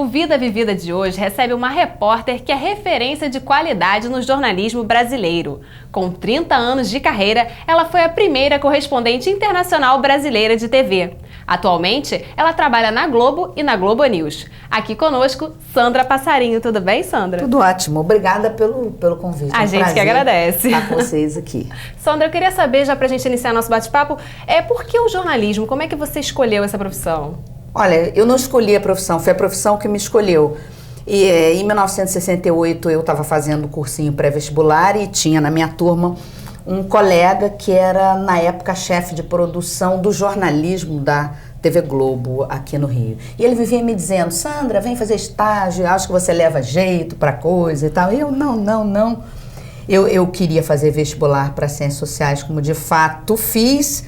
O Vida Vivida de hoje recebe uma repórter que é referência de qualidade no jornalismo brasileiro. Com 30 anos de carreira, ela foi a primeira correspondente internacional brasileira de TV. Atualmente, ela trabalha na Globo e na Globo News. Aqui conosco, Sandra Passarinho. Tudo bem, Sandra? Tudo ótimo. Obrigada pelo convite. A gente que agradece. Estar com vocês aqui. Sandra, eu queria saber, já pra gente iniciar nosso bate-papo, por que o jornalismo? Como é que você escolheu essa profissão? Olha, eu não escolhi a profissão, foi a profissão que me escolheu. E em 1968 eu estava fazendo cursinho pré-vestibular e tinha na minha turma um colega que era, na época, chefe de produção do jornalismo da TV Globo aqui no Rio. E ele vivia me dizendo: Sandra, vem fazer estágio, acho que você leva jeito pra coisa e tal. E eu, não. Eu queria fazer vestibular para Ciências Sociais, como de fato fiz.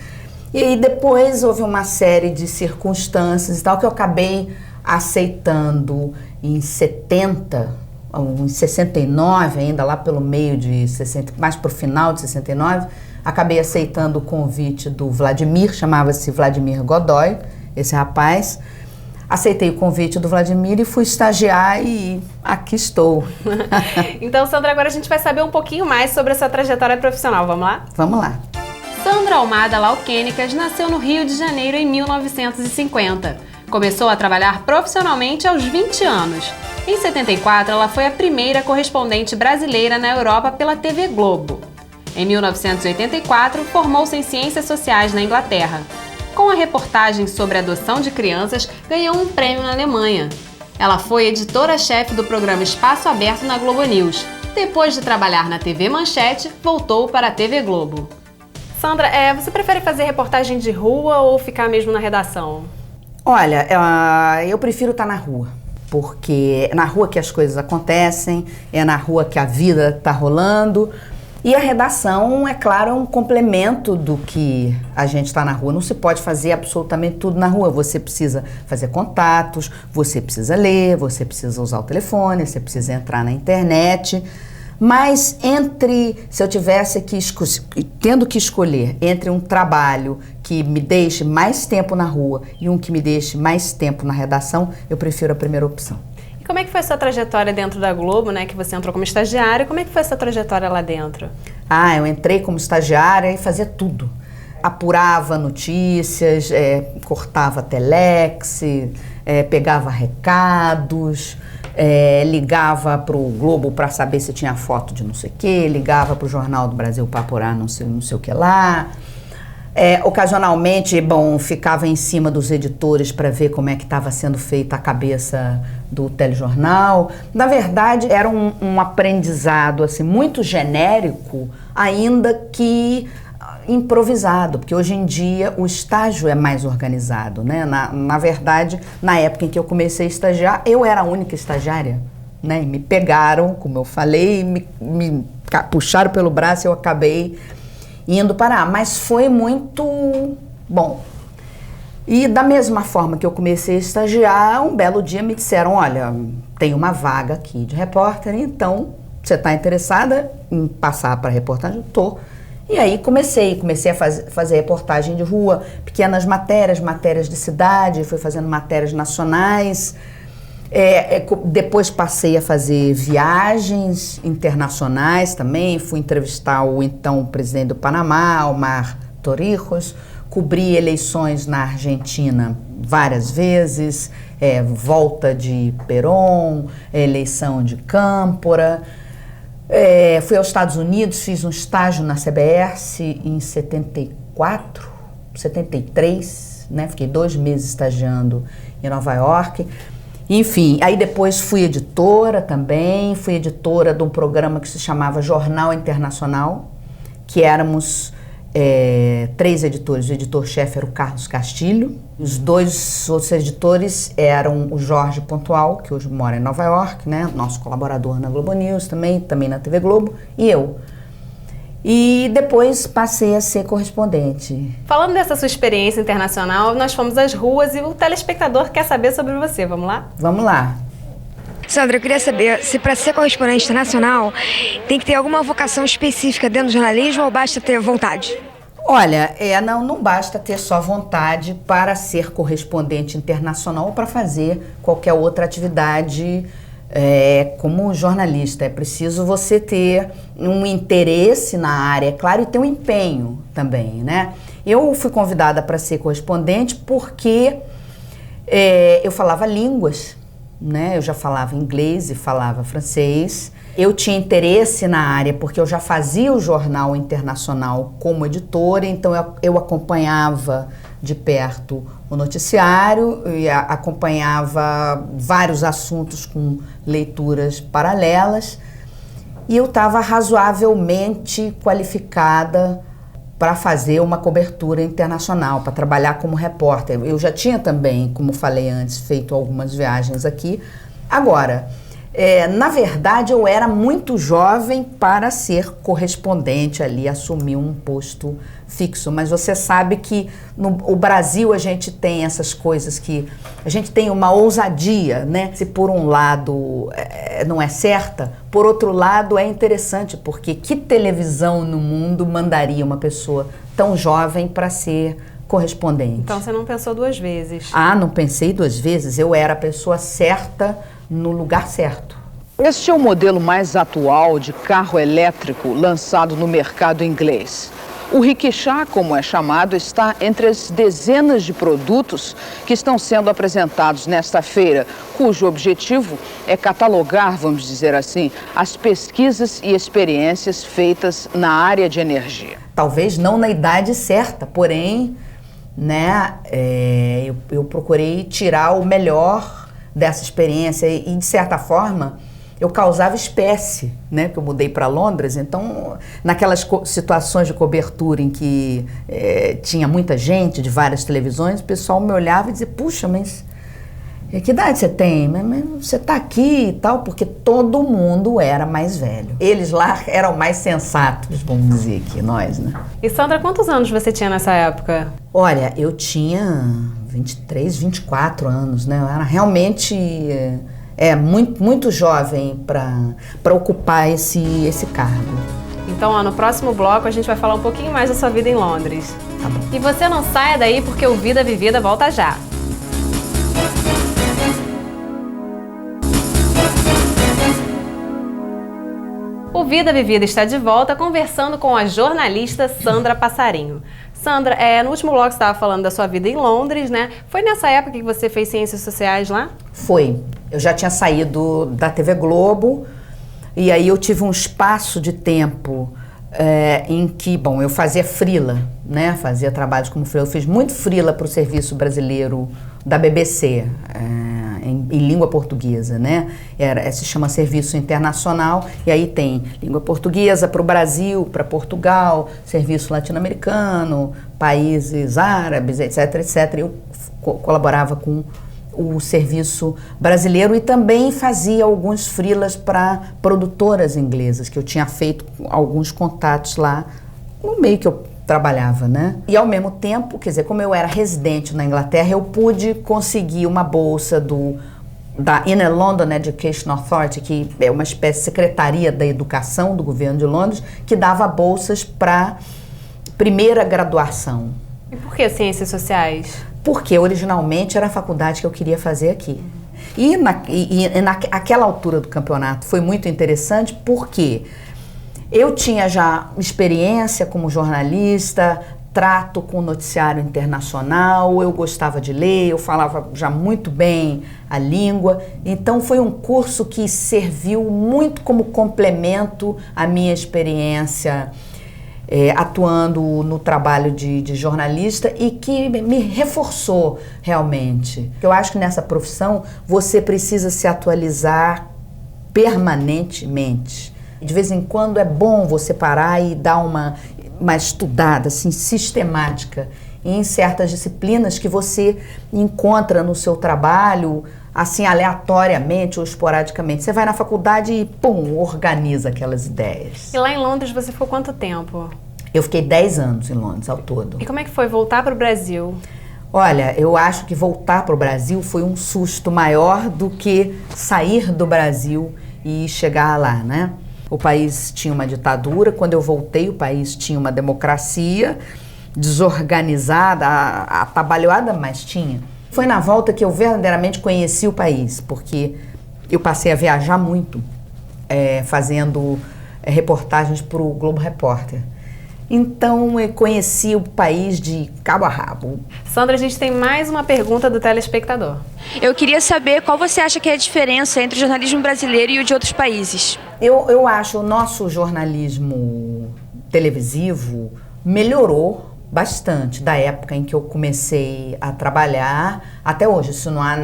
E aí depois houve uma série de circunstâncias e tal que eu acabei aceitando em 69, ainda lá pelo meio de 60, mais pro final de 69, acabei aceitando o convite do Vladimir, chamava-se Vladimir Godoy, esse rapaz. Aceitei o convite do Vladimir e fui estagiar e aqui estou. Então, Sandra, agora a gente vai saber um pouquinho mais sobre a sua trajetória profissional, vamos lá? Vamos lá. Sandra Almada Lauquênicas nasceu no Rio de Janeiro em 1950. Começou a trabalhar profissionalmente aos 20 anos. Em 74, ela foi a primeira correspondente brasileira na Europa pela TV Globo. Em 1984, formou-se em Ciências Sociais na Inglaterra. Com a reportagem sobre a adoção de crianças, ganhou um prêmio na Alemanha. Ela foi editora-chefe do programa Espaço Aberto na Globo News. Depois de trabalhar na TV Manchete, voltou para a TV Globo. Sandra, você prefere fazer reportagem de rua ou ficar mesmo na redação? Olha, eu prefiro estar na rua, porque é na rua que as coisas acontecem, é na rua que a vida está rolando. E a redação, é claro, é um complemento do que a gente está na rua. Não se pode fazer absolutamente tudo na rua. Você precisa fazer contatos, você precisa ler, você precisa usar o telefone, você precisa entrar na internet. Mas se eu tivesse tendo que escolher entre um trabalho que me deixe mais tempo na rua e um que me deixe mais tempo na redação, eu prefiro a primeira opção. E como é que foi a sua trajetória dentro da Globo, né? Que você entrou como estagiária, como é que foi essa trajetória lá dentro? Eu entrei como estagiária e fazia tudo. Apurava notícias, cortava telex, pegava recados, ligava pro Globo para saber se tinha foto de não sei o que, ligava pro Jornal do Brasil para apurar não sei o que lá. Ocasionalmente, ficava em cima dos editores para ver como é que estava sendo feita a cabeça do telejornal. Na verdade, era um aprendizado assim, muito genérico, ainda que improvisado, porque hoje em dia o estágio é mais organizado, né? Na verdade, na época em que eu comecei a estagiar, eu era a única estagiária, né? E me pegaram, como eu falei, me puxaram pelo braço e eu acabei indo parar, mas foi muito bom. E da mesma forma que eu comecei a estagiar, um belo dia me disseram: olha, tem uma vaga aqui de repórter, então você está interessada em passar para reportagem? Eu tô. E aí comecei a fazer reportagem de rua, pequenas matérias de cidade, fui fazendo matérias nacionais. Depois passei a fazer viagens internacionais também, fui entrevistar o então presidente do Panamá, Omar Torrijos, cobri eleições na Argentina várias vezes, volta de Perón, eleição de Câmpora. Fui aos Estados Unidos, fiz um estágio na CBS em 74, 73, né? Fiquei 2 meses estagiando em Nova York. Enfim, aí depois fui editora também, fui editora de um programa que se chamava Jornal Internacional, que éramos 3 editores. O editor-chefe era o Carlos Castilho, os 2 outros editores eram o Jorge Pontual, que hoje mora em Nova York, né, nosso colaborador na Globo News também na TV Globo, e eu. E depois passei a ser correspondente. Falando dessa sua experiência internacional, nós fomos às ruas e o telespectador quer saber sobre você. Vamos lá? Vamos lá. Sandra, eu queria saber se para ser correspondente internacional tem que ter alguma vocação específica dentro do jornalismo ou basta ter vontade? Olha, não basta ter só vontade para ser correspondente internacional ou para fazer qualquer outra atividade como jornalista. É preciso você ter um interesse na área, é claro, e ter um empenho também, né? Eu fui convidada para ser correspondente porque eu falava línguas, né? Eu já falava inglês e falava francês. Eu tinha interesse na área porque eu já fazia o Jornal Internacional como editora, então eu acompanhava de perto o noticiário e acompanhava vários assuntos com leituras paralelas, e eu estava razoavelmente qualificada para fazer uma cobertura internacional, para trabalhar como repórter. Eu já tinha também, como falei antes, feito algumas viagens aqui. Agora, na verdade, eu era muito jovem para ser correspondente ali, assumir um posto fixo. Mas você sabe que no Brasil a gente tem essas coisas que... A gente tem uma ousadia, né? Se por um lado não é certa, por outro lado é interessante, porque que televisão no mundo mandaria uma pessoa tão jovem para ser correspondente? Então você não pensou duas vezes? Não pensei duas vezes. Eu era a pessoa certa no lugar certo. Este é o modelo mais atual de carro elétrico lançado no mercado inglês. O rickshaw, como é chamado, está entre as dezenas de produtos que estão sendo apresentados nesta feira, cujo objetivo é catalogar, vamos dizer assim, as pesquisas e experiências feitas na área de energia. Talvez não na idade certa, porém, né, eu procurei tirar o melhor dessa experiência e, de certa forma, eu causava espécie, né? Porque eu mudei para Londres, então, naquelas situações de cobertura em que tinha muita gente de várias televisões, o pessoal me olhava e dizia, puxa, mas que idade você tem? Mas você está aqui e tal, porque todo mundo era mais velho. Eles lá eram mais sensatos, vamos dizer aqui, nós, né? E Sandra, quantos anos você tinha nessa época? Olha, eu tinha 23, 24 anos, né? Eu era realmente muito jovem para ocupar esse cargo. Então, no próximo bloco a gente vai falar um pouquinho mais da sua vida em Londres. Tá bom. E você não saia daí porque o Vida Vivida volta já. O Vida Vivida está de volta conversando com a jornalista Sandra Passarinho. Sandra, no último bloco você estava falando da sua vida em Londres, né? Foi nessa época que você fez ciências sociais lá? Foi. Eu já tinha saído da TV Globo e aí eu tive um espaço de tempo em que, bom, eu fazia freela, né? Fazia trabalhos como freela. Eu fiz muito freela para o Serviço Brasileiro da BBC, em língua portuguesa, né? Se chama Serviço Internacional, e aí tem língua portuguesa para o Brasil, para Portugal, serviço latino-americano, países árabes, etc, etc. Eu colaborava com o serviço brasileiro e também fazia alguns freelas para produtoras inglesas, que eu tinha feito alguns contatos lá no meio que eu trabalhava, né? E ao mesmo tempo, quer dizer, como eu era residente na Inglaterra, eu pude conseguir uma bolsa da Inner London Education Authority, que é uma espécie de secretaria da educação do governo de Londres, que dava bolsas para primeira graduação. E por que ciências sociais? Porque originalmente era a faculdade que eu queria fazer aqui. E naquela altura do campeonato foi muito interessante porque eu tinha já experiência como jornalista, trato com o noticiário internacional, eu gostava de ler, eu falava já muito bem a língua. Então foi um curso que serviu muito como complemento à minha experiência atuando no trabalho de jornalista e que me reforçou realmente. Eu acho que nessa profissão você precisa se atualizar permanentemente. De vez em quando é bom você parar e dar uma estudada assim, sistemática em certas disciplinas que você encontra no seu trabalho, assim, aleatoriamente ou esporadicamente. Você vai na faculdade e, pum, organiza aquelas ideias. E lá em Londres você ficou quanto tempo? Eu fiquei 10 anos em Londres, ao todo. E como é que foi voltar para o Brasil? Olha, eu acho que voltar para o Brasil foi um susto maior do que sair do Brasil e chegar lá, né? O país tinha uma ditadura, quando eu voltei o país tinha uma democracia desorganizada, atabalhoada, mas tinha. Foi na volta que eu verdadeiramente conheci o país, porque eu passei a viajar muito, fazendo reportagens para o Globo Repórter. Então, eu conheci o país de cabo a rabo. Sandra, a gente tem mais uma pergunta do telespectador. Eu queria saber qual você acha que é a diferença entre o jornalismo brasileiro e o de outros países. Eu acho o nosso jornalismo televisivo melhorou bastante da época em que eu comecei a trabalhar até hoje, isso não há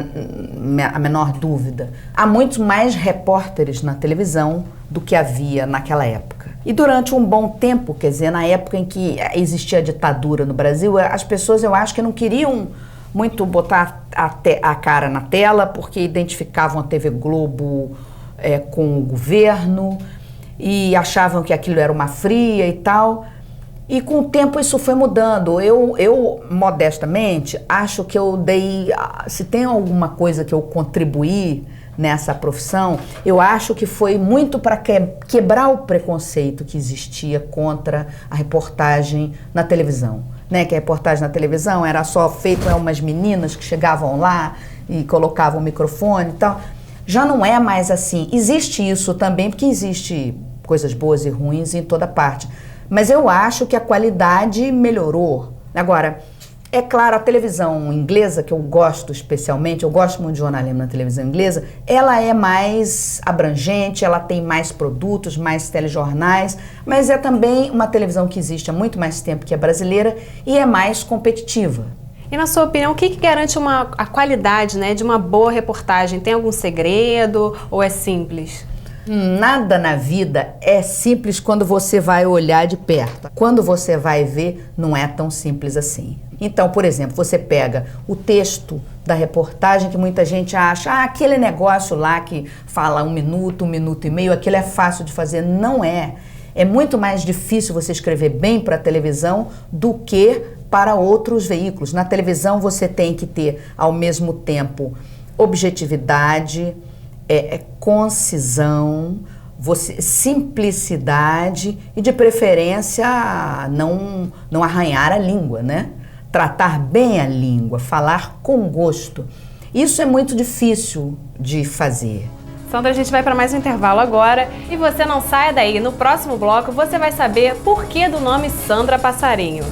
a menor dúvida. Há muitos mais repórteres na televisão do que havia naquela época. E durante um bom tempo, quer dizer, na época em que existia a ditadura no Brasil, as pessoas, eu acho que não queriam muito botar a cara na tela, porque identificavam a TV Globo com o governo e achavam que aquilo era uma fria e tal. E com o tempo isso foi mudando. Eu modestamente, acho que eu dei... Se tem alguma coisa que eu contribuí nessa profissão, eu acho que foi muito para quebrar o preconceito que existia contra a reportagem na televisão. Né? Que a reportagem na televisão era só feita umas meninas que chegavam lá e colocavam o microfone e tal. Já não é mais assim. Existe isso também, porque existe coisas boas e ruins em toda parte. Mas eu acho que a qualidade melhorou. Agora, é claro, a televisão inglesa, que eu gosto especialmente, eu gosto muito de jornalismo na televisão inglesa, ela é mais abrangente, ela tem mais produtos, mais telejornais, mas é também uma televisão que existe há muito mais tempo que a brasileira e é mais competitiva. E na sua opinião, o que garante a qualidade, né, de uma boa reportagem? Tem algum segredo ou é simples? Nada na vida é simples quando você vai olhar de perto. Quando você vai ver, não é tão simples assim. Então, por exemplo, você pega o texto da reportagem que muita gente acha, aquele negócio lá que fala 1 minuto, 1 minuto e meio, aquilo é fácil de fazer. Não é. É muito mais difícil você escrever bem para a televisão do que para outros veículos. Na televisão você tem que ter, ao mesmo tempo, objetividade, concisão, simplicidade e, de preferência, não arranhar a língua, né? Tratar bem a língua, falar com gosto. Isso é muito difícil de fazer. Sandra, a gente vai para mais um intervalo agora e você não saia daí. No próximo bloco você vai saber por que do nome Sandra Passarinho.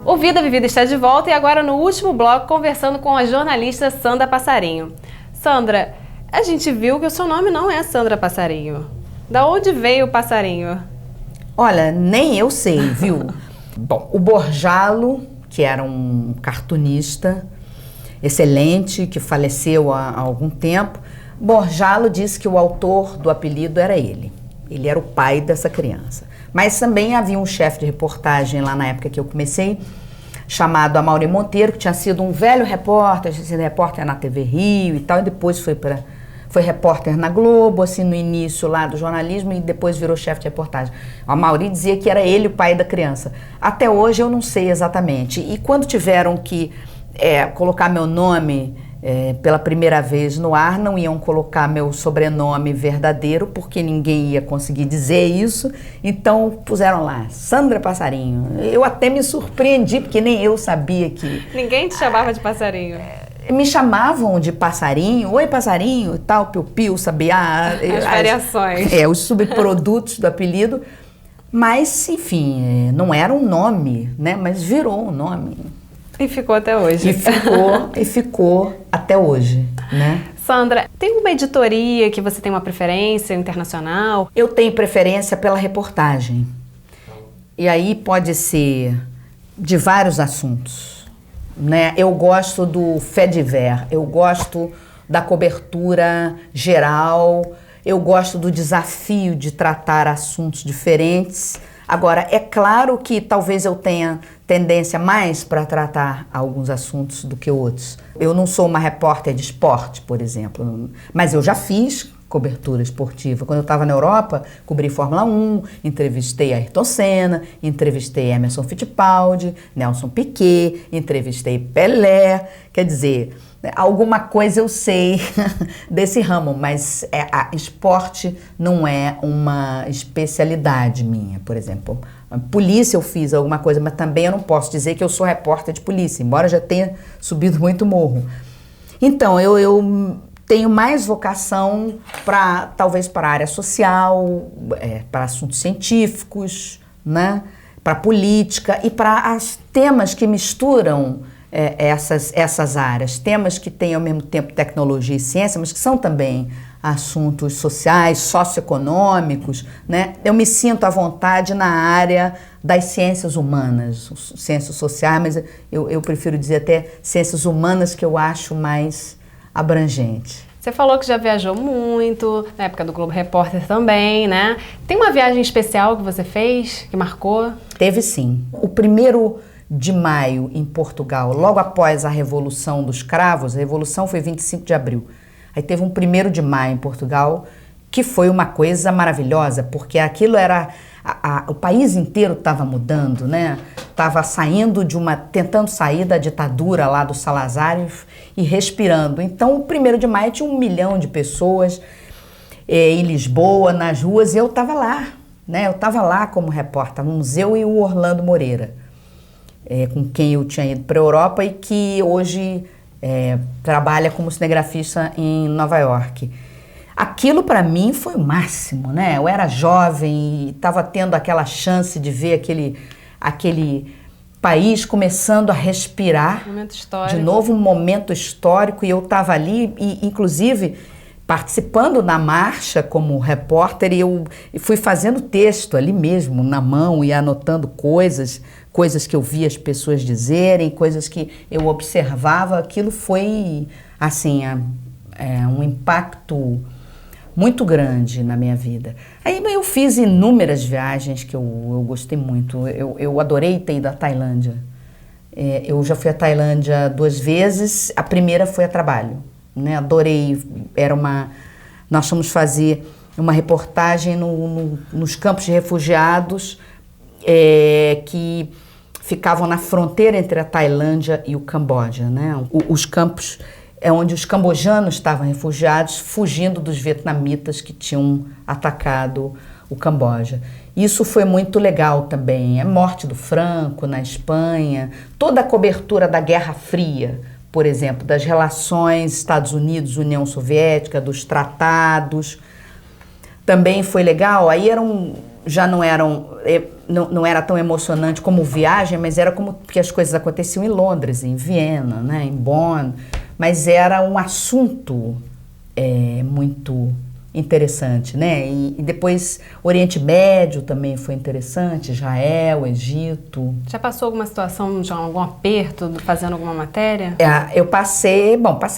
O Vida Vivida está de volta e agora no último bloco conversando com a jornalista Sandra Passarinho. Sandra, a gente viu que o seu nome não é Sandra Passarinho. Da onde veio o passarinho? Olha, nem eu sei, viu? Bom, o Borjalo, que era um cartunista excelente, que faleceu há algum tempo, Borjalo disse que o autor do apelido era ele. Ele era o pai dessa criança. Mas também havia um chefe de reportagem lá na época que eu comecei, chamado Amaury Monteiro, que tinha sido um velho repórter, tinha sido repórter na TV Rio e tal, e depois foi repórter na Globo, assim, no início lá do jornalismo, e depois virou chefe de reportagem. O Amaury dizia que era ele o pai da criança. Até hoje eu não sei exatamente. E quando tiveram que colocar meu nome pela primeira vez no ar, não iam colocar meu sobrenome verdadeiro, porque ninguém ia conseguir dizer isso, então puseram lá, Sandra Passarinho. Eu até me surpreendi, porque nem eu sabia que... Ninguém te chamava de passarinho? Me chamavam de passarinho, oi passarinho, tal, piu-piu, sabiá. As variações. Os subprodutos do apelido, mas, enfim, não era um nome, né, mas virou um nome. E ficou até hoje. E ficou até hoje, né? Sandra, tem uma editoria que você tem uma preferência internacional? Eu tenho preferência pela reportagem. E aí pode ser de vários assuntos, né? Eu gosto do fait divers, eu gosto da cobertura geral, eu gosto do desafio de tratar assuntos diferentes. Agora, é claro que talvez eu tenha tendência mais para tratar alguns assuntos do que outros. Eu não sou uma repórter de esporte, por exemplo, mas eu já fiz cobertura esportiva. Quando eu estava na Europa, cobri Fórmula 1, entrevistei Ayrton Senna, entrevistei Emerson Fittipaldi, Nelson Piquet, entrevistei Pelé. Quer dizer, alguma coisa eu sei desse ramo, mas esporte não é uma especialidade minha, por exemplo. Polícia eu fiz alguma coisa, mas também eu não posso dizer que eu sou repórter de polícia, embora já tenha subido muito morro. Então, eu tenho mais vocação talvez para a área social, para assuntos científicos, né? Para política e para os temas que misturam essas áreas, temas que têm ao mesmo tempo tecnologia e ciência, mas que são também assuntos sociais, socioeconômicos, né? Eu me sinto à vontade na área das ciências humanas, ciências sociais, mas eu prefiro dizer até ciências humanas, que eu acho mais abrangente. Você falou que já viajou muito, na época do Globo Repórter também, né? Tem uma viagem especial que você fez, que marcou? Teve sim. O 1º de maio em Portugal, logo após a Revolução dos Cravos, a Revolução foi 25 de abril. Aí teve um 1º de maio em Portugal, que foi uma coisa maravilhosa, porque aquilo era... o país inteiro estava mudando, né? Estava tentando sair da ditadura lá do Salazar e respirando. Então, o 1º de maio tinha 1 milhão de pessoas em Lisboa, nas ruas, e eu estava lá, né? Eu estava lá como repórter, no museu, e o Orlando Moreira, com quem eu tinha ido para a Europa e que hoje trabalha como cinegrafista em Nova York. Aquilo para mim foi o máximo, né? Eu era jovem e estava tendo aquela chance de ver aquele país começando a respirar. Momento histórico. De novo, um momento histórico, e eu estava ali, e, inclusive, participando da marcha como repórter, e eu fui fazendo texto ali mesmo, na mão, e anotando coisas que eu via as pessoas dizerem, coisas que eu observava. Aquilo foi, assim, um impacto muito grande na minha vida. Aí eu fiz inúmeras viagens que eu gostei muito. Eu adorei ter ido à Tailândia. Eu já fui à Tailândia 2 vezes, a primeira foi a trabalho, né? Adorei. Nós fomos fazer uma reportagem nos campos de refugiados que ficavam na fronteira entre a Tailândia e o Camboja, né? Os campos onde os cambojanos estavam refugiados, fugindo dos vietnamitas que tinham atacado o Camboja. Isso foi muito legal também. A morte do Franco na Espanha, toda a cobertura da Guerra Fria, por exemplo, das relações Estados Unidos-União Soviética, dos tratados, também foi legal. Aí não era tão emocionante como viagem, mas era como que as coisas aconteciam em Londres, em Viena, né, em Bonn. Mas era um assunto muito interessante, né? E depois Oriente Médio também foi interessante, Israel, Egito. Já passou alguma situação de algum aperto fazendo alguma matéria? Eu passei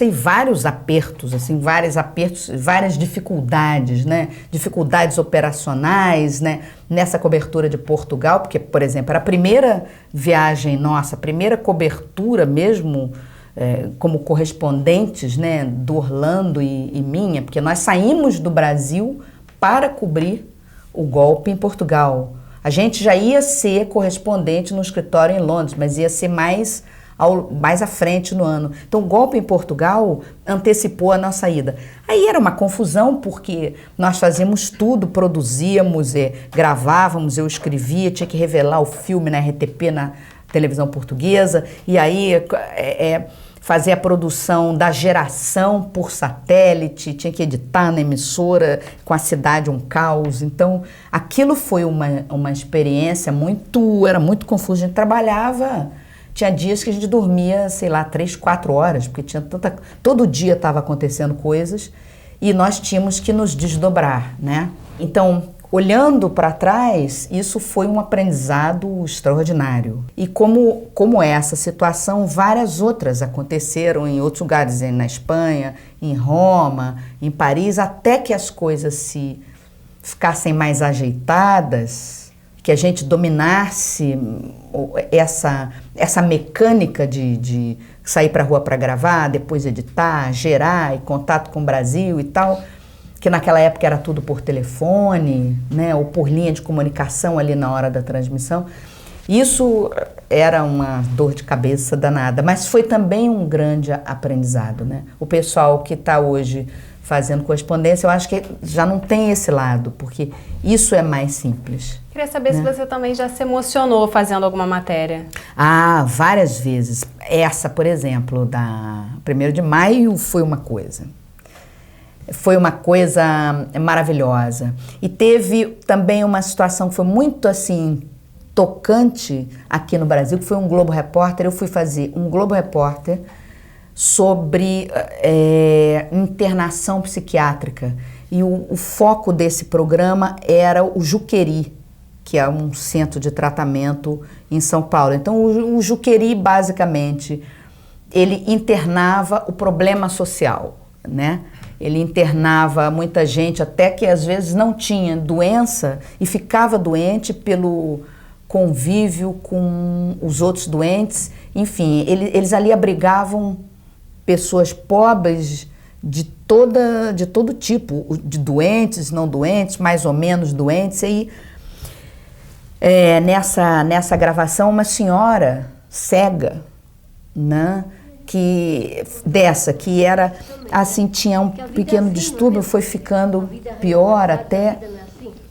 vários apertos, assim, várias dificuldades, né? Dificuldades operacionais, né? Nessa cobertura de Portugal, porque, por exemplo, era a primeira viagem nossa, a primeira cobertura mesmo, como correspondentes, né, do Orlando e minha, porque nós saímos do Brasil para cobrir o golpe em Portugal. A gente já ia ser correspondente no escritório em Londres, mas ia ser mais à frente no ano. Então o golpe em Portugal antecipou a nossa ida. Aí era uma confusão, porque nós fazíamos tudo, produzíamos, gravávamos, eu escrevia, tinha que revelar o filme na RTP, na televisão portuguesa, e aí fazer a produção da geração por satélite, tinha que editar na emissora, com a cidade um caos. Então, aquilo foi uma experiência era muito confuso. A gente trabalhava, tinha dias que a gente dormia, sei lá, 3, 4 horas, porque todo dia estava acontecendo coisas, e nós tínhamos que nos desdobrar, né? Então, olhando para trás, isso foi um aprendizado extraordinário. E como essa situação, várias outras aconteceram em outros lugares, na Espanha, em Roma, em Paris, até que as coisas ficassem mais ajeitadas, que a gente dominasse essa mecânica de sair para a rua para gravar, depois editar, gerar, e contato com o Brasil e tal. que naquela época era tudo por telefone, né, ou por linha de comunicação ali na hora da transmissão. Isso era uma dor de cabeça danada, mas foi também um grande aprendizado, né? O pessoal que está hoje fazendo correspondência, eu acho que já não tem esse lado, porque isso é mais simples. Queria saber, né, se você também já se emocionou fazendo alguma matéria. Ah, várias vezes. Essa, por exemplo, da 1º de maio foi uma coisa. Foi uma coisa maravilhosa. E teve também uma situação que foi muito, assim, tocante aqui no Brasil, que foi um Globo Repórter. Eu fui fazer um Globo Repórter sobre internação psiquiátrica. E o foco desse programa era o Juqueri, que é um centro de tratamento em São Paulo. Então, o Juqueri, basicamente, ele internava o problema social, né? Ele internava muita gente, até que às vezes não tinha doença e ficava doente pelo convívio com os outros doentes. Enfim, eles ali abrigavam pessoas pobres de todo tipo, de doentes, não doentes, mais ou menos doentes. E aí, nessa gravação, uma senhora cega, né, que era assim, tinha um pequeno distúrbio, foi ficando pior até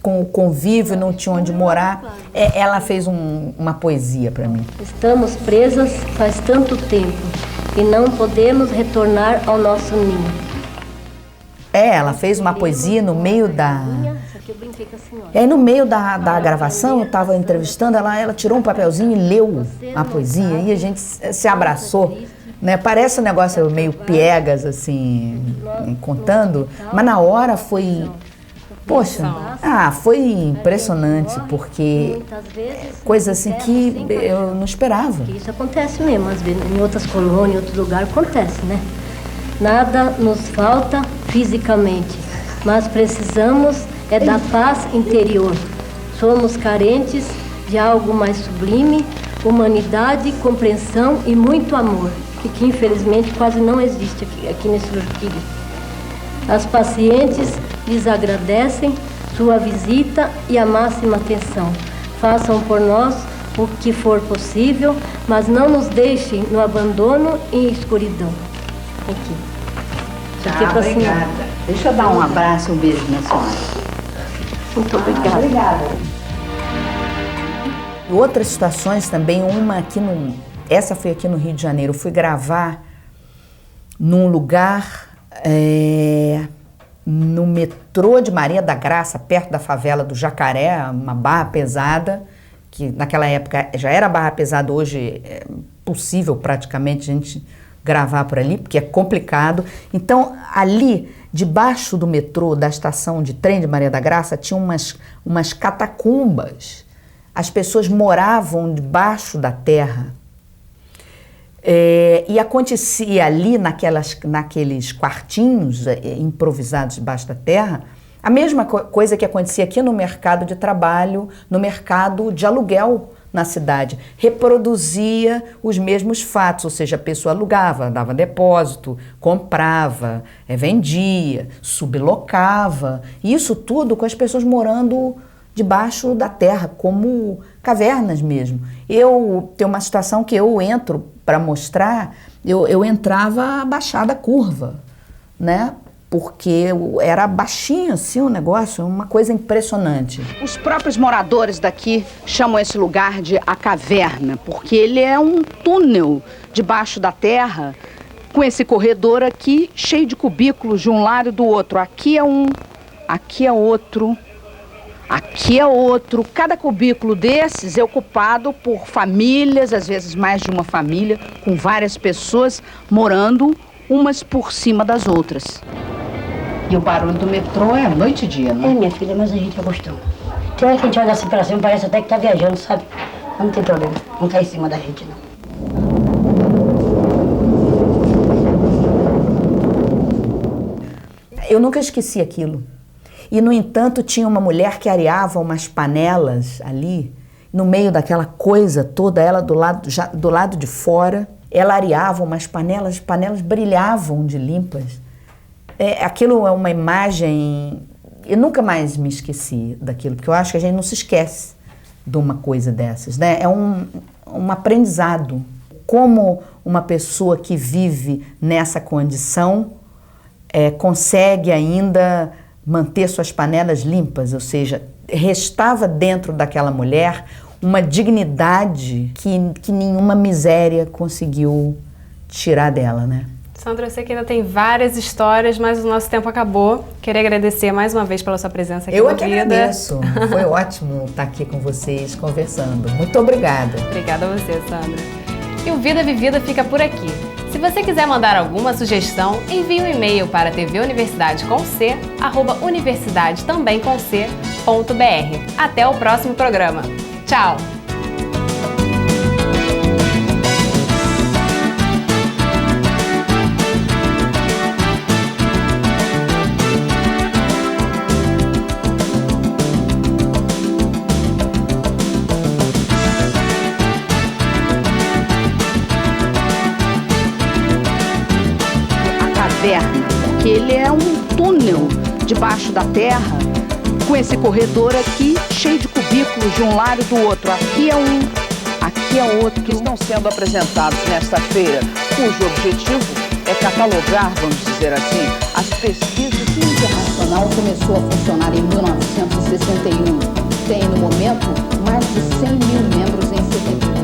com o convívio, não tinha onde morar. Ela fez uma poesia para mim. Estamos presas faz tanto tempo e não podemos retornar ao nosso ninho. Ela fez uma poesia no meio da... E aí, no meio da gravação, eu estava entrevistando, ela tirou um papelzinho e leu a poesia, e a gente se abraçou, né? Parece um negócio meio piegas, assim, contando, mas na hora foi... Poxa, foi impressionante, porque coisa assim que eu não esperava. Isso acontece mesmo, às vezes, em outras colônias, em outro lugar, acontece, né? Nada nos falta fisicamente, mas precisamos da paz interior. Somos carentes de algo mais sublime, humanidade, compreensão e muito amor, que infelizmente quase não existe aqui nesse Juqueri. As pacientes lhes agradecem sua visita e a máxima atenção. Façam por nós o que for possível, mas não nos deixem no abandono e escuridão. Aqui. Obrigada. Deixa eu dar um abraço e um beijo na senhora. Muito obrigada. Obrigada. Outras situações também, essa foi aqui no Rio de Janeiro. Eu fui gravar num lugar, no metrô de Maria da Graça, perto da favela do Jacaré, uma barra pesada, que naquela época já era barra pesada, hoje é possível praticamente a gente gravar por ali, porque é complicado. Então, ali, debaixo do metrô, da estação de trem de Maria da Graça, tinha umas catacumbas. As pessoas moravam debaixo da terra. E acontecia ali, naqueles quartinhos improvisados debaixo da terra, a mesma coisa que acontecia aqui no mercado de trabalho, no mercado de aluguel na cidade. Reproduzia os mesmos fatos, ou seja, a pessoa alugava, dava depósito, comprava, vendia, sublocava. Isso tudo com as pessoas morando debaixo da terra, como cavernas mesmo. Tem uma situação que eu entro para mostrar, eu entrava abaixada curva, né? Porque era baixinho assim o negócio, uma coisa impressionante. Os próprios moradores daqui chamam esse lugar de a caverna, porque ele é um túnel debaixo da terra, com esse corredor aqui cheio de cubículos de um lado e do outro. Aqui é um, aqui é outro, aqui é outro. Cada cubículo desses é ocupado por famílias, às vezes mais de uma família, com várias pessoas morando umas por cima das outras. E o barulho do metrô é noite e dia, né? Minha filha, mas a gente acostuma. Tem hora que a gente olha assim pra cima, parece até que tá viajando, sabe? Não tem problema, não tá em cima da gente, não. Eu nunca esqueci aquilo. E, no entanto, tinha uma mulher que areava umas panelas ali, no meio daquela coisa toda, ela do lado de fora, ela areava umas panelas, as panelas brilhavam de limpas. Aquilo é uma imagem... Eu nunca mais me esqueci daquilo, porque eu acho que a gente não se esquece de uma coisa dessas, né? É um aprendizado. Como uma pessoa que vive nessa condição consegue ainda manter suas panelas limpas, ou seja, restava dentro daquela mulher uma dignidade que nenhuma miséria conseguiu tirar dela, né? Sandra, eu sei que ainda tem várias histórias, mas o nosso tempo acabou. Queria agradecer mais uma vez pela sua presença aqui no Vida. Eu que agradeço. Foi ótimo estar aqui com vocês conversando. Muito obrigada. Obrigada a você, Sandra. E o Vida Vivida fica por aqui. Se você quiser mandar alguma sugestão, envie um e-mail para tvuniversidade@universidadetambemcomc.br. Até o próximo programa. Tchau! Porque ele é um túnel debaixo da terra, com esse corredor aqui cheio de cubículos de um lado e do outro. Aqui é um, aqui é outro, que estão sendo apresentados nesta feira, cujo objetivo é catalogar, vamos dizer assim, as pesquisas. O Internacional começou a funcionar em 1961. Tem, no momento, mais de 100 mil membros em 74.